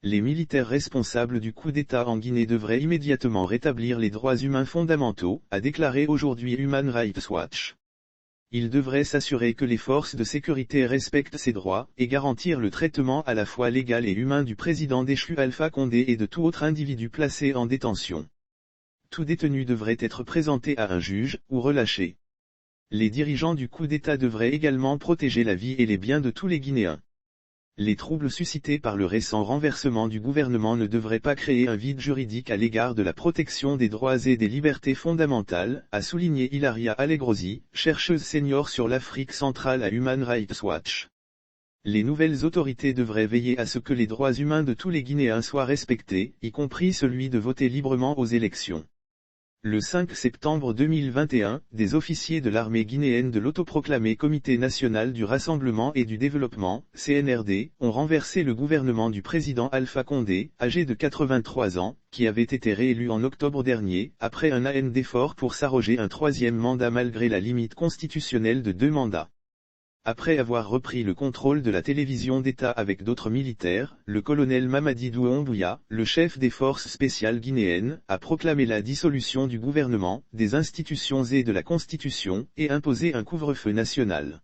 Les militaires responsables du coup d'État en Guinée devraient immédiatement rétablir les droits humains fondamentaux, a déclaré aujourd'hui Human Rights Watch. Ils devraient s'assurer que les forces de sécurité respectent ces droits, et garantir le traitement à la fois légal et humain du président déchu Alpha Condé et de tout autre individu placé en détention. Tout détenu devrait être présenté à un juge, ou relâché. Les dirigeants du coup d'État devraient également protéger la vie et les biens de tous les Guinéens. Les troubles suscités par le récent renversement du gouvernement ne devraient pas créer un vide juridique à l'égard de la protection des droits et des libertés fondamentales, a souligné Hilaria Allegrosi, chercheuse senior sur l'Afrique centrale à Human Rights Watch. Les nouvelles autorités devraient veiller à ce que les droits humains de tous les Guinéens soient respectés, y compris celui de voter librement aux élections. Le 5 septembre 2021, des officiers de l'armée guinéenne de l'autoproclamé Comité national du rassemblement et du développement, CNRD, ont renversé le gouvernement du président Alpha Condé, âgé de 83 ans, qui avait été réélu en octobre dernier, après un an d'efforts pour s'arroger un troisième mandat malgré la limite constitutionnelle de 2 mandats. Après avoir repris le contrôle de la télévision d'État avec d'autres militaires, le colonel Mamadi Doumbouya, le chef des forces spéciales guinéennes, a proclamé la dissolution du gouvernement, des institutions et de la Constitution, et imposé un couvre-feu national.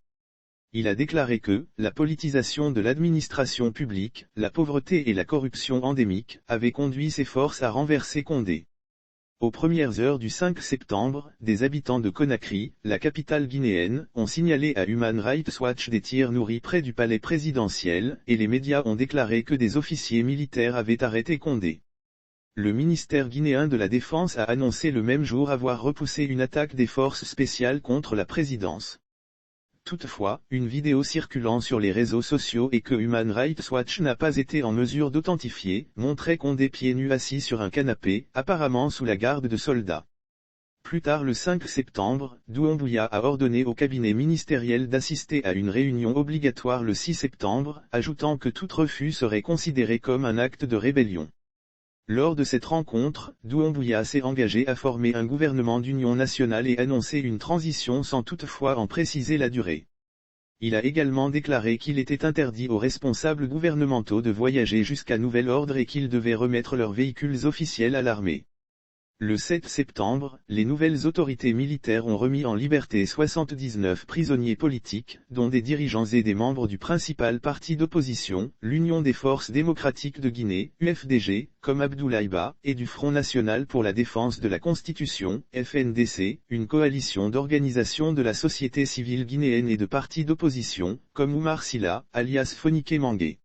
Il a déclaré que, la politisation de l'administration publique, la pauvreté et la corruption endémique, avaient conduit ces forces à renverser Condé. Aux premières heures du 5 septembre, des habitants de Conakry, la capitale guinéenne, ont signalé à Human Rights Watch des tirs nourris près du palais présidentiel, et les médias ont déclaré que des officiers militaires avaient arrêté Condé. Le ministère guinéen de la Défense a annoncé le même jour avoir repoussé une attaque des forces spéciales contre la présidence. Toutefois, une vidéo circulant sur les réseaux sociaux et que Human Rights Watch n'a pas été en mesure d'authentifier, montrait Condé pieds nus assis sur un canapé, apparemment sous la garde de soldats. Plus tard le 5 septembre, Doumbouya a ordonné au cabinet ministériel d'assister à une réunion obligatoire le 6 septembre, ajoutant que tout refus serait considéré comme un acte de rébellion. Lors de cette rencontre, Doumbouya s'est engagé à former un gouvernement d'union nationale et annoncer une transition sans toutefois en préciser la durée. Il a également déclaré qu'il était interdit aux responsables gouvernementaux de voyager jusqu'à nouvel ordre et qu'ils devaient remettre leurs véhicules officiels à l'armée. Le 7 septembre, les nouvelles autorités militaires ont remis en liberté 79 prisonniers politiques, dont des dirigeants et des membres du principal parti d'opposition, l'Union des forces démocratiques de Guinée, UFDG, comme Abdoulaye Ba, et du Front national pour la défense de la Constitution, FNDC, une coalition d'organisations de la société civile guinéenne et de partis d'opposition, comme Oumar Silla, alias Fonike Mangué.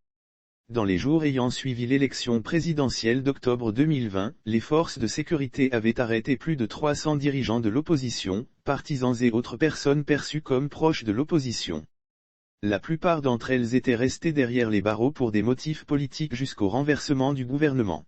Dans les jours ayant suivi l'élection présidentielle d'octobre 2020, les forces de sécurité avaient arrêté plus de 300 dirigeants de l'opposition, partisans et autres personnes perçues comme proches de l'opposition. La plupart d'entre elles étaient restées derrière les barreaux pour des motifs politiques jusqu'au renversement du gouvernement.